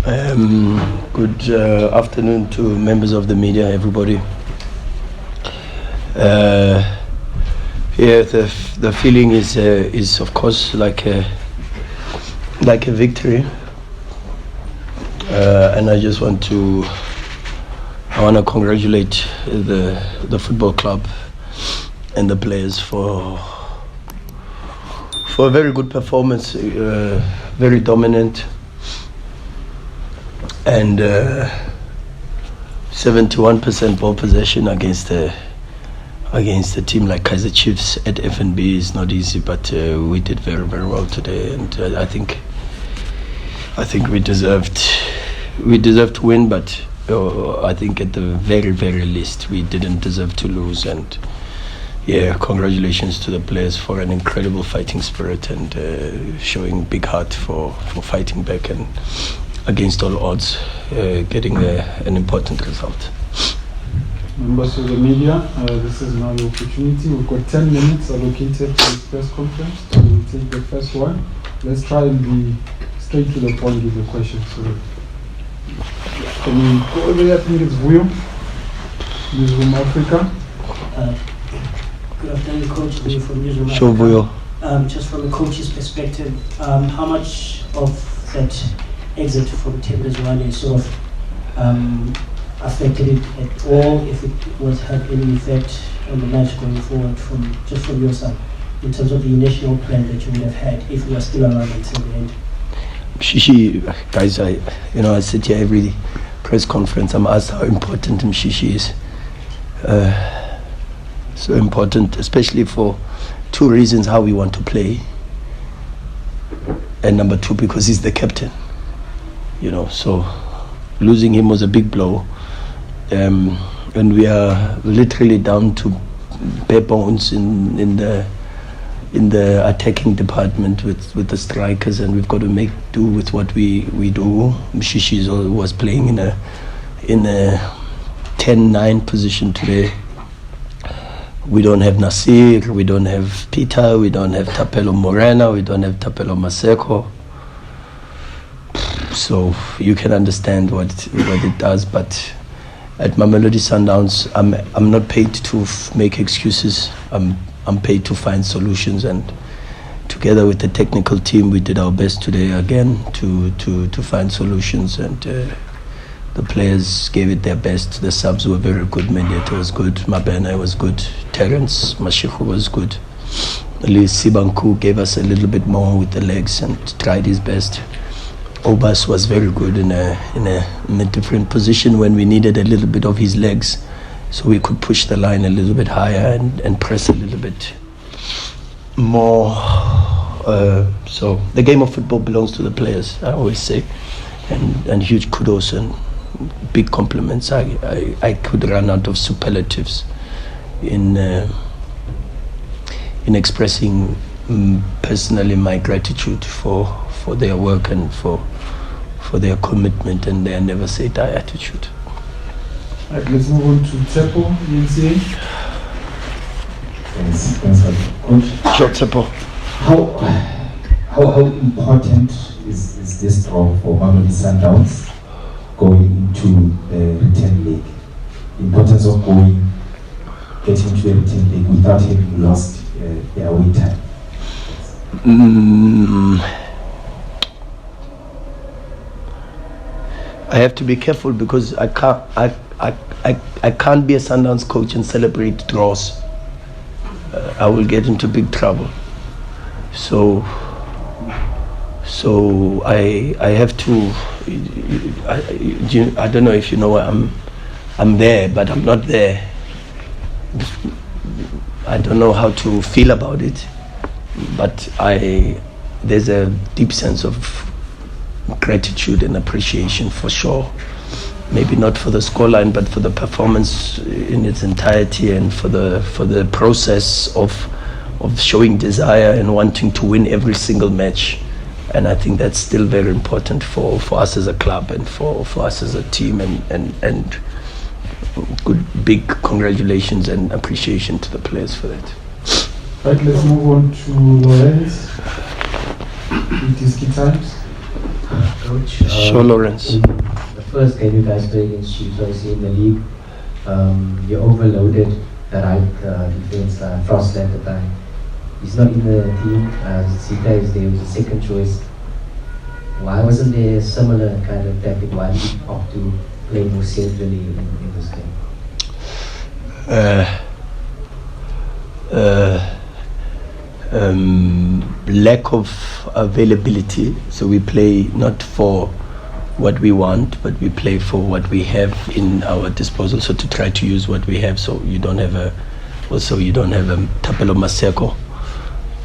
Good afternoon to members of the media, everybody. The feeling is of course like a victory, and I just want to congratulate the football club and the players for a very good performance, very dominant. And 71% ball possession against a team like Kaizer Chiefs at FNB is not easy, but we did very, very well today, and I think we deserved to win, but I think at the very, very least we didn't deserve to lose. And yeah, congratulations to the players for an incredible fighting spirit and showing big heart for fighting back and against all odds, getting an important result. Members of the media, this is now your opportunity. We've got 10 minutes allocated to this press conference. So we'll take the first one. Let's try and be straight to the point with the questions. So, can we go over there? I think it's Vuyo, Newsroom Africa. Good afternoon, Coach. Vuyo from Newsroom Sure, Africa. Vuyo. Just from the coach's perspective, how much of that exit from Timbers Rhulani sort of affected it at all, if it had any effect on the match going forward from your side, in terms of the initial plan that you would have had if you were still around until the end? Mshishi, guys, I sit here every press conference. I'm asked how important Mshishi is. So important, especially for two reasons: how we want to play, and number two, because he's the captain. So losing him was a big blow, and we are literally down to bare bones in the attacking department with the strikers, and we've got to make do with what we do. Mshishi was playing in a 10-9 position today. We don't have Nasir, we don't have Peter, we don't have Tapelo Morena, we don't have Tapelo Maseko. So you can understand what it does. But at Mamelodi Sundowns, I'm not paid to make excuses. I'm paid to find solutions, and together with the technical team, we did our best today again to find solutions, and the players gave it their best. The subs were very good. Mendieta was good. Mabena was good. Terence Mashiku was good. At least Sibanku gave us a little bit more with the legs and tried his best. Obas was very good in a different position when we needed a little bit of his legs, so we could push the line a little bit higher and press a little bit more. So the game of football belongs to the players, I always say, and huge kudos and big compliments. I could run out of superlatives in expressing personally my gratitude for their work and for their commitment and their never say die attitude. Right, let's move on to Tsepo, ENCA. Thanks, Coach. Sure, Tsepo. How important is this draw for Mamelodi Sundowns going into the return leg? The importance of getting to the return leg without having lost the away time. I have to be careful because I can't be a Sundowns coach and celebrate draws. I will get into big trouble. So I have to. I don't know if you know where I'm there, but I'm not there. I don't know how to feel about it, but there's a deep sense of gratitude and appreciation for sure. Maybe not for the scoreline, but for the performance in its entirety, and for the process of showing desire and wanting to win every single match. And I think that's still very important for us as a club and for us as a team, and good big congratulations and appreciation to the players for that. Right, let's move on to Lorenz with Times. Coach. Sure, Lawrence. In the first game you guys played against Chiefs, obviously in the league, you overloaded the right defense, Frost at the time. He's not in the team. Zita is there, was the second choice. Why wasn't there a similar kind of tactic? Why did you opt to play more centrally in this game? Lack of availability. So we play not for what we want, but we play for what we have in our disposal. So to try to use what we have, so you don't have a Tapelo Maseko.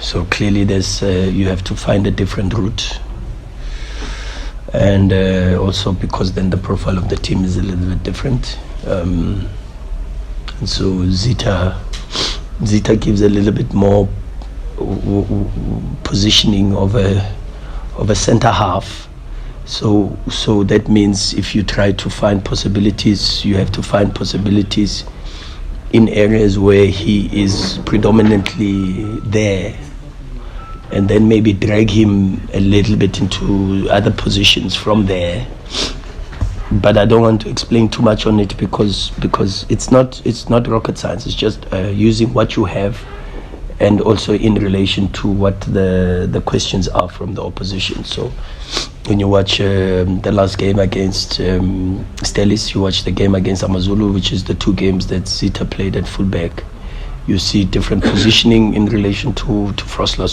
So clearly, there's you have to find a different route, and also because then the profile of the team is a little bit different. And so Zita gives a little bit more positioning of a center half. So that means if you try to find possibilities, you have to find possibilities in areas where he is predominantly there, and then maybe drag him a little bit into other positions from there. But I don't want to explain too much on it because it's not rocket science. It's just using what you have, and also in relation to what the questions are from the opposition. So when you watch the last game against Stelis, you watch the game against Amazulu, which is the two games that Zita played at fullback, you see different positioning in relation to Frosler.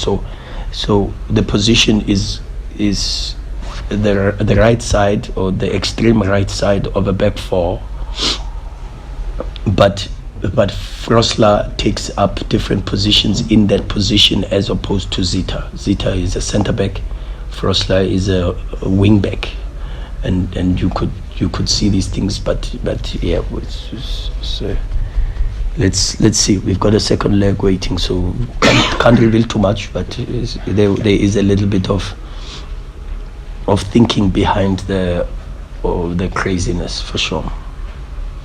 So the position is the right side or the extreme right side of a back four, but Frosler takes up different positions in that position as opposed to Zita. Zita is a centre back, Frosler is a wing back, and you could see these things, but yeah, let's see. We've got a second leg waiting, so can't reveal too much, but there is a little bit of thinking behind the craziness for sure.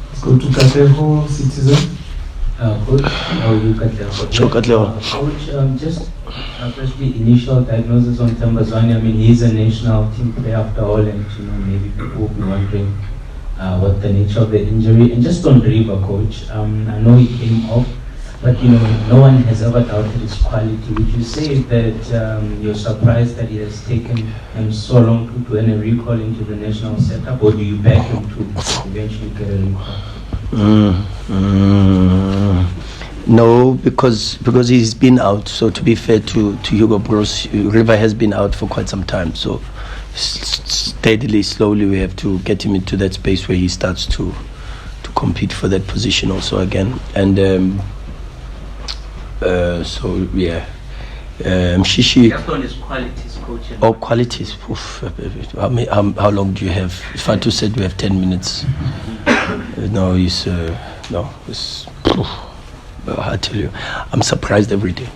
Let's go to Katlego, Citizen. Coach, how you Katlego? Sure, Katlego. Coach, just firstly, initial diagnosis on Tambazwani. I mean, he's a national team player after all, and maybe people will be wondering what the nature of the injury. And just on River, Coach, I know he came off, but no one has ever doubted his quality. Would you say that you're surprised that it has taken him so long to win a recall into the national setup, or do you back him to eventually get a recall? No, because he's been out. So to be fair to Hugo Bros, River has been out for quite some time. So steadily, slowly, we have to get him into that space where he starts to compete for that position also again. And so yeah, Mshishi. Just on his qualities, coach. Oh, qualities. Oof. How long do you have? Fatu said we have 10 minutes. No, it's I tell you, I'm surprised every day.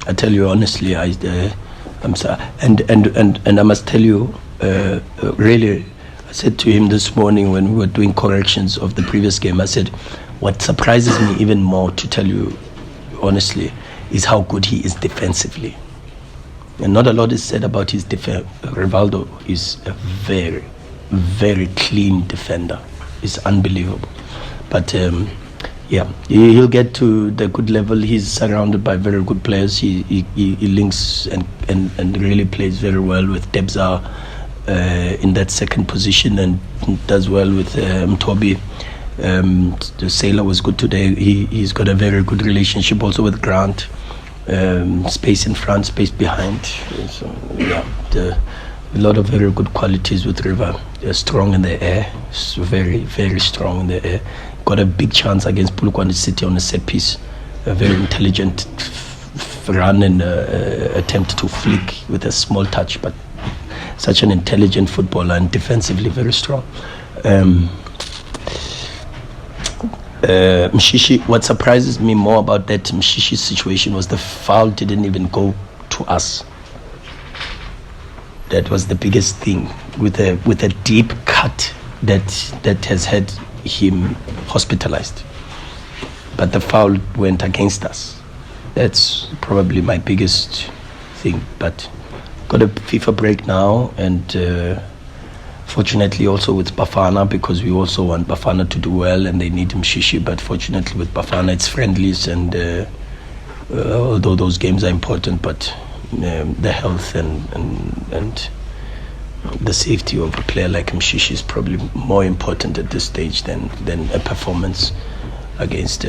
I tell you honestly, I'm and I must tell you, really, I said to him this morning when we were doing corrections of the previous game, I said, what surprises me even more, to tell you honestly, is how good he is defensively. And not a lot is said about his defense. Rivaldo is a very, very clean defender. It's unbelievable. But yeah, he'll get to the good level. He's surrounded by very good players. He links and really plays very well with Debza in that second position, and does well with Mtobi. The Sailor was good today. He's got a very good relationship also with Grant. Space in front, space behind. So yeah, a lot of very good qualities with River. They're strong in the air, so very, very strong in the air. Got a big chance against Polokwane City on a set piece. A very intelligent run and attempt to flick with a small touch, but such an intelligent footballer and defensively very strong. Mshishi, what surprises me more about that Mshishi situation was the foul didn't even go to us. That was the biggest thing, with a deep cut that has had him hospitalized. But the foul went against us. That's probably my biggest thing. But got a FIFA break now, and Fortunately, also with Bafana, because we also want Bafana to do well and they need Mshishi. But fortunately, with Bafana, it's friendlies, and although those games are important, but the health and the safety of a player like Mshishi is probably more important at this stage than a performance against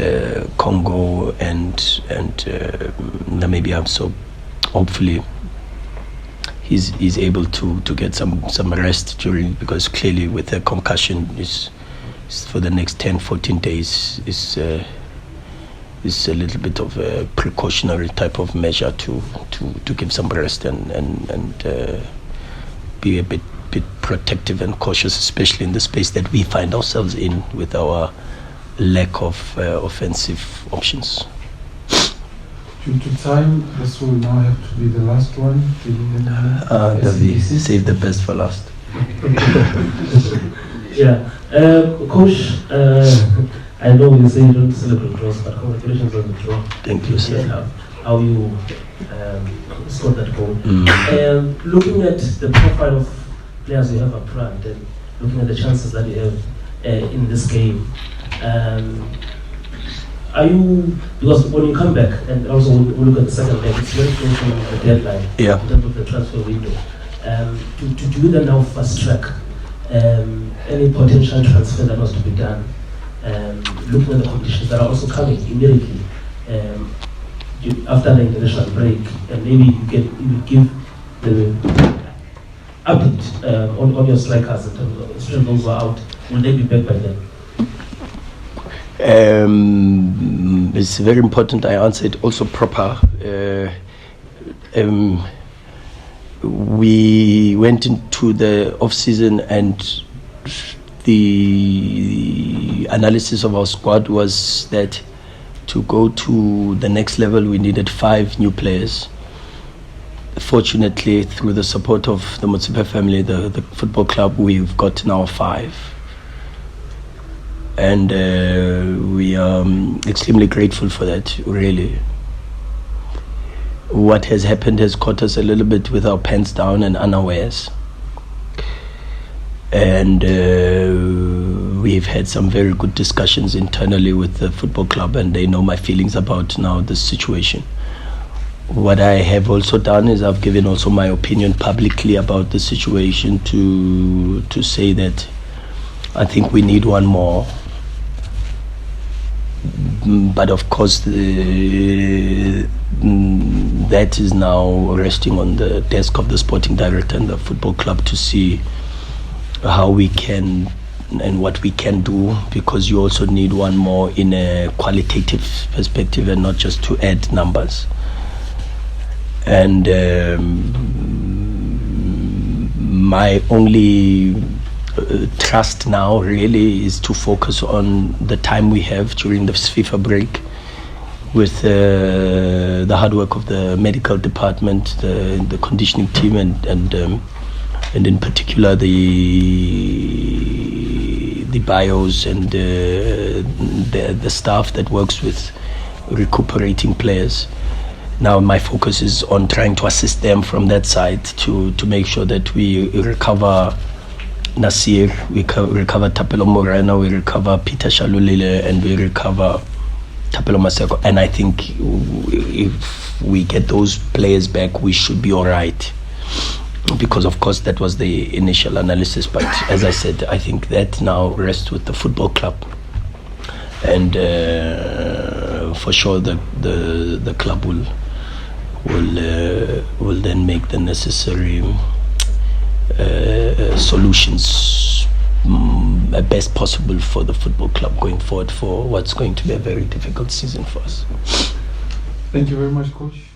Congo and Namibia. So hopefully he's able to get some rest during, because clearly with a concussion is for the next 10-14 days is a little bit of a precautionary type of measure to give some rest and be a bit protective and cautious, especially in the space that we find ourselves in with our lack of offensive options. Due to time, this will now have to be the last one. Davi, save the best for last. Yeah, Coach, I know you say you don't celebrate draws, but congratulations on the draw. Thank you, sir. How you scored that goal. Looking at the profile of players you have up front and looking at the chances that you have in this game, are you, because when you come back and also when we look at the second leg, it's very close to the deadline in terms of the transfer window. Do you then now fast track any potential transfer that was to be done, looking at the competitions that are also coming immediately after the international break, and maybe you give the update on your strikers in terms of especially those who are out. Will they be back by then? It's very important I answer it also proper. We went into the off-season and the analysis of our squad was that to go to the next level we needed 5 new players. Fortunately, through the support of the Motsepe family, the football club, we've got now 5. And we are extremely grateful for that, really. What has happened has caught us a little bit with our pants down and unawares. And we've had some very good discussions internally with the football club, and they know my feelings about now this situation. What I have also done is I've given also my opinion publicly about the situation to say that I think we need one more. But of course that is now resting on the desk of the sporting director and the football club to see how we can and what we can do, because you also need one more in a qualitative perspective and not just to add numbers. And my only trust now really is to focus on the time we have during this FIFA break with the hard work of the medical department, the conditioning team, and in particular the bios and the staff that works with recuperating players. Now my focus is on trying to assist them from that side to make sure that we recover Nasir, we recover Tapelo Moreno, we recover Peter Shalulile, and we recover Tapelo Maseko. And I think if we get those players back, we should be all right. Because of course that was the initial analysis, but as I said, I think that now rests with the football club, and for sure the club will then make the necessary solutions best possible for the football club going forward for what's going to be a very difficult season for us. Thank you very much, Coach.